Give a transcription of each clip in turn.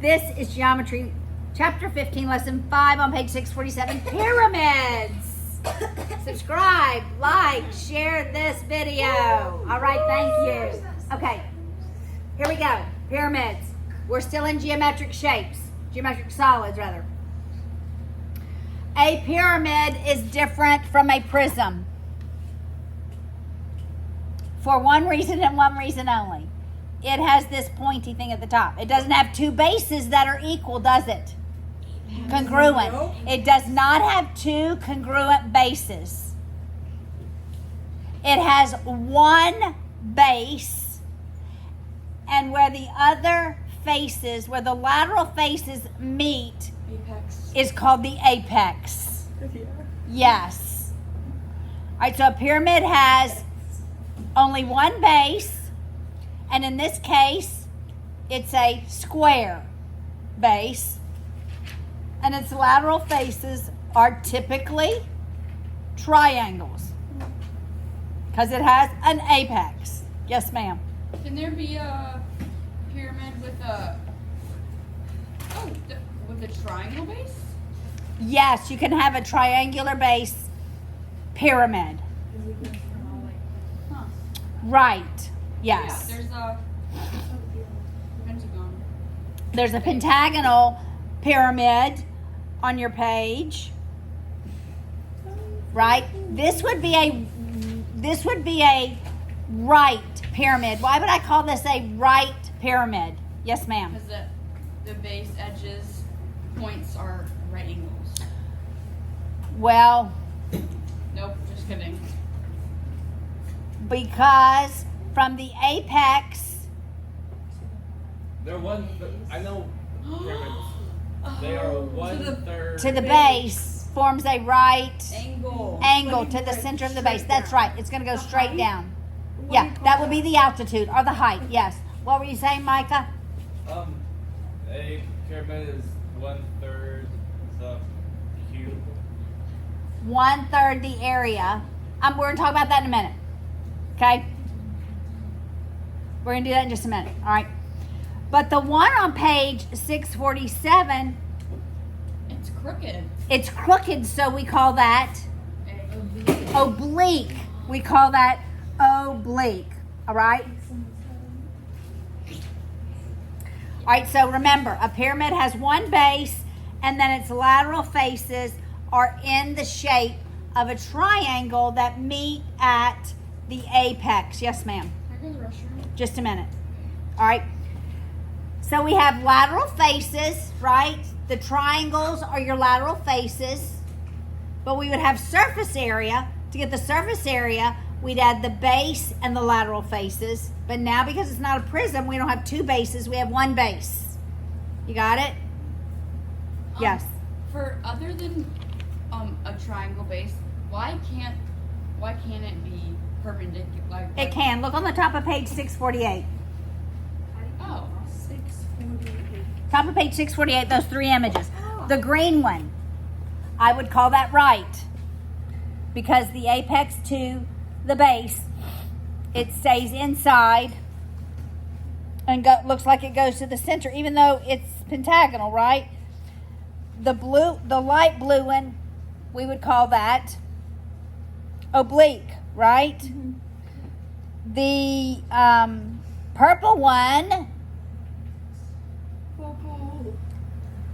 This is Geometry, Chapter 15, Lesson 5 on page 647, Pyramids. Subscribe, like, share this video. All right, thank you. Okay, here we go. Pyramids. We're still in geometric shapes, geometric solids, rather. A pyramid is different from a prism for one reason and one reason only. It has this pointy thing at the top. It doesn't have two bases that are equal, does it? Congruent. It does not have two congruent bases. It has one base, and where the other faces, where the lateral faces meet, Apex. is called the apex. Yeah. Yes. All right, so a pyramid has only one base, and in this case, it's a square base, and its lateral faces are typically triangles because it has an apex. Yes, ma'am. Can there be a pyramid with a with a triangle base? Yes, you can have a triangular base pyramid. Huh. Right. Yes. Yeah, there's a pentagon. There's a pentagonal pyramid on your page. Right? This would be a right pyramid. Why would I call this a right pyramid? Yes, ma'am. Because the base edges points are right angles. Well, Nope, just kidding. because from the apex, They're one. I know pyramids. They are one-third. to the base forms a right Angle. angle to the center of the base. That's right. It's going to go straight down. Yeah, that would be the altitude or the height. Yes. What were you saying, Micah? A pyramid is 1/3 the cube. 1/3 the area. We're going to talk about that in a minute. Okay? We're going to do that in just a minute. All right. But the one on page 647, It's crooked. it's crooked, so we call that oblique. We call that oblique. All right? All right, so remember, a pyramid has one base, and then its lateral faces are in the shape of a triangle that meet at the apex. Yes, ma'am. Can I go to the restroom? Just a minute. All right. So we have lateral faces, right? The triangles are your lateral faces. But we would have surface area. To get the surface area, we'd add the base and the lateral faces. But now, because it's not a prism, we don't have two bases. We have one base. You got it? Yes. For other than a triangle base, why can't it be perpendicular? Like It can. Look on the top of page 648. Oh. 648. Top of page 648, those three images. The green one, I would call that right, because the apex to the base, it stays inside and looks like it goes to the center, even though it's pentagonal, right? The light blue one, we would call that oblique, right? Mm-hmm. The purple one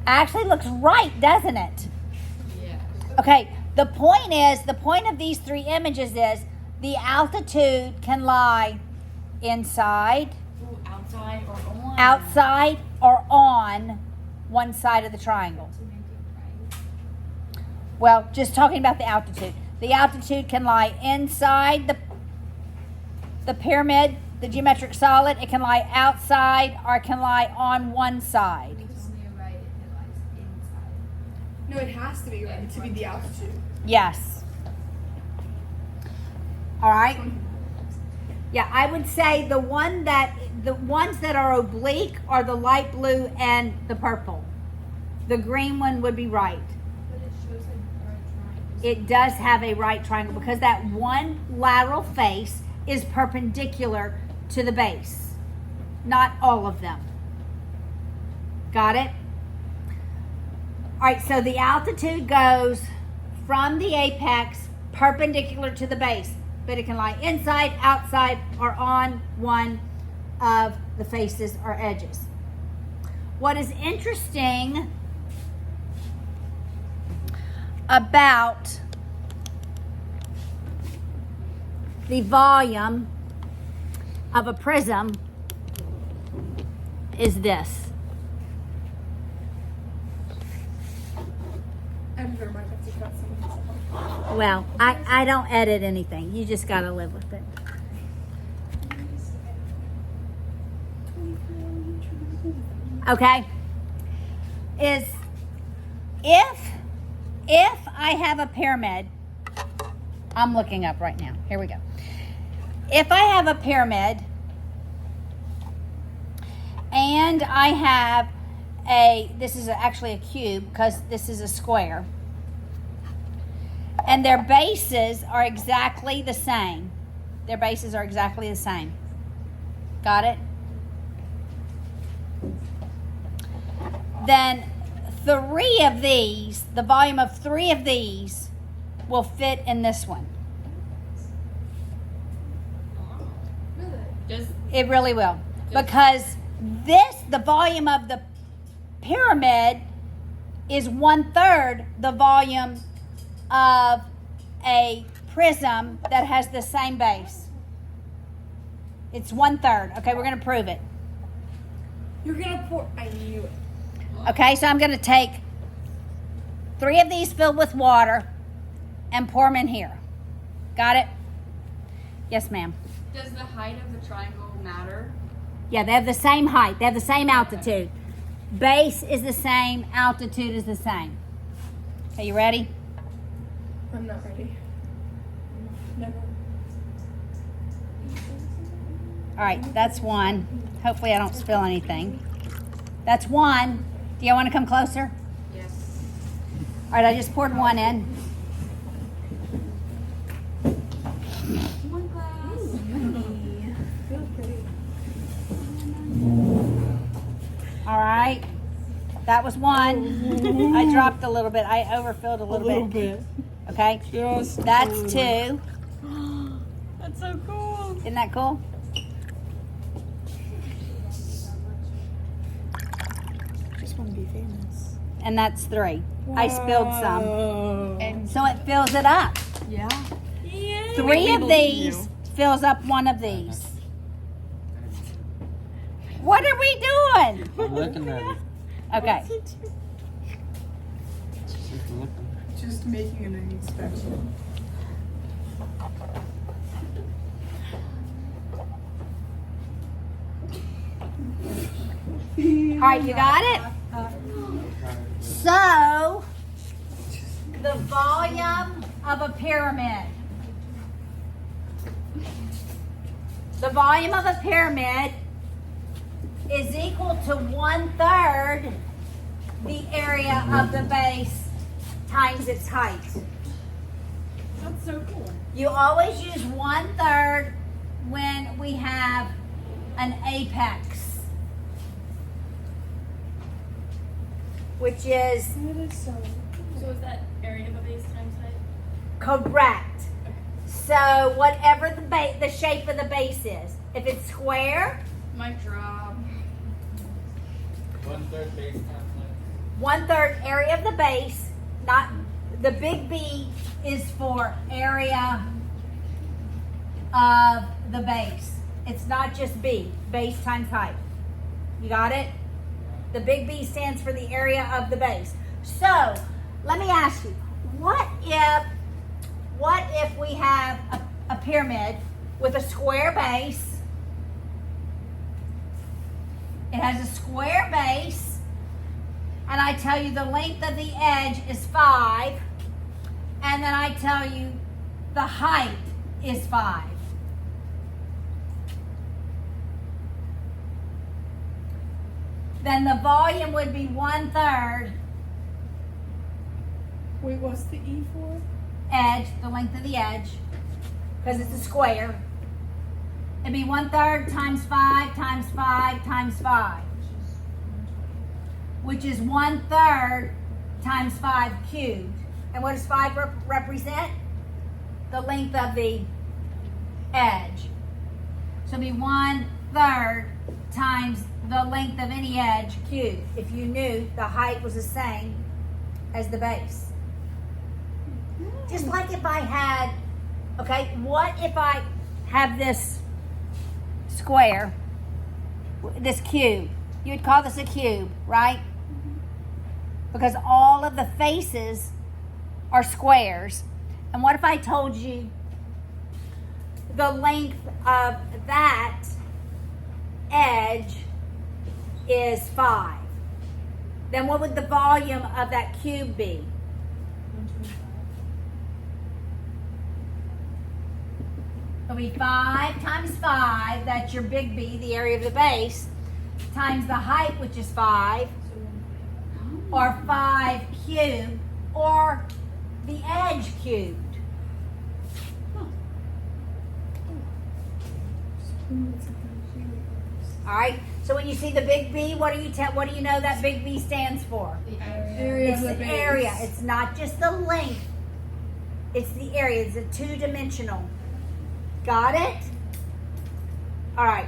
actually looks right, doesn't it? Yeah. Okay, the point of these three images is the altitude can lie inside, Ooh, outside or on. outside, or on one side of the triangle. Well, just talking about the altitude. The altitude can lie inside the pyramid, the geometric solid. It can lie outside, or it can lie on one side. No, it has to be right to be the altitude. Yes. All right. Yeah, I would say the ones that are oblique are the light blue and the purple. The green one would be right. But it shows like right triangles. It does have a right triangle because that one lateral face is perpendicular to the base. Not all of them. Got it? All right, so the altitude goes from the apex perpendicular to the base, but it can lie inside, outside, or on one of the faces or edges. What is interesting about the volume of a prism is this. Editor might have to cut some of this out. Well, I don't edit anything. You just got to live with it. Okay? Is if I have a pyramid, I'm looking up right now. Here we go. If I have a pyramid and I have this is actually a cube because this is a square, and their bases are exactly the same. Their bases are exactly the same. Got it? Then three of these, the volume of three of these will fit in this one. Really? Does It really will. Because the volume of the pyramid is 1/3 the volume of a prism that has the same base. It's 1/3. Okay, we're going to prove it. You're gonna pour. I knew it. Okay, so I'm going to take three of these filled with water and pour them in here. Got it? Yes, ma'am. does the height of the triangle matter? Yeah, they have the same height. They have the same altitude. Base is the same. Altitude is the same. Are you ready? I'm not ready. Never. All right, that's one. Hopefully I don't spill anything. That's one. Do y'all want to come closer? Yes. All right, I just poured one in. One glass. Feels pretty. All right. That was one. I dropped a little bit. I overfilled a little bit. Okay. Just That's two. That's so cool. Isn't that cool? just want to be famous. And that's three. I spilled some. And So it fills it up. Yeah. Three We of believe these you. fills up one of these. What are we doing? I'm looking at it. Okay. Just looking. just making an inspection. All right, you got it? So, the volume of a pyramid. The volume of a pyramid is equal to 1/3 the area of the base times its height. That's so cool. You always use 1/3 when we have an apex, which is That is so. So is that area of a base times height? correct. So whatever the shape of the base is, if it's square, Mic drop. 1/3 base times height. 1/3 area of the base, not the big B is for area of the base. It's not just B, base times height. You got it? The big B stands for the area of the base. So, let me ask you, what if we have a pyramid with a square base? It has a square base, and I tell you the length of the edge is 5, and then I tell you the height is 5. Then the volume would be 1/3 Wait, what's the E for? edge, the length of the edge, because it's a square. It'd be 1/3 times 5 times 5 times 5. which is 1/3 times 5 cubed. And what does 5 represent? The length of the edge. So it'll be 1/3 times the length of any edge cubed. If you knew the height was the same as the base. Just like if I had, okay, what if I have this square, this cube? You would call this a cube, right? Because all of the faces are squares. And what if I told you the length of that edge is 5? Then what would the volume of that cube be? It'll be 5 times 5, that's your big B, the area of the base, times the height, which is 5, or 5 cubed, or the edge cubed. All right. So when you see the big B, what do you know that big B stands for? Area It's of the the base. area. It's not just the length. It's the area. It's a 2-dimensional. Got it? All right.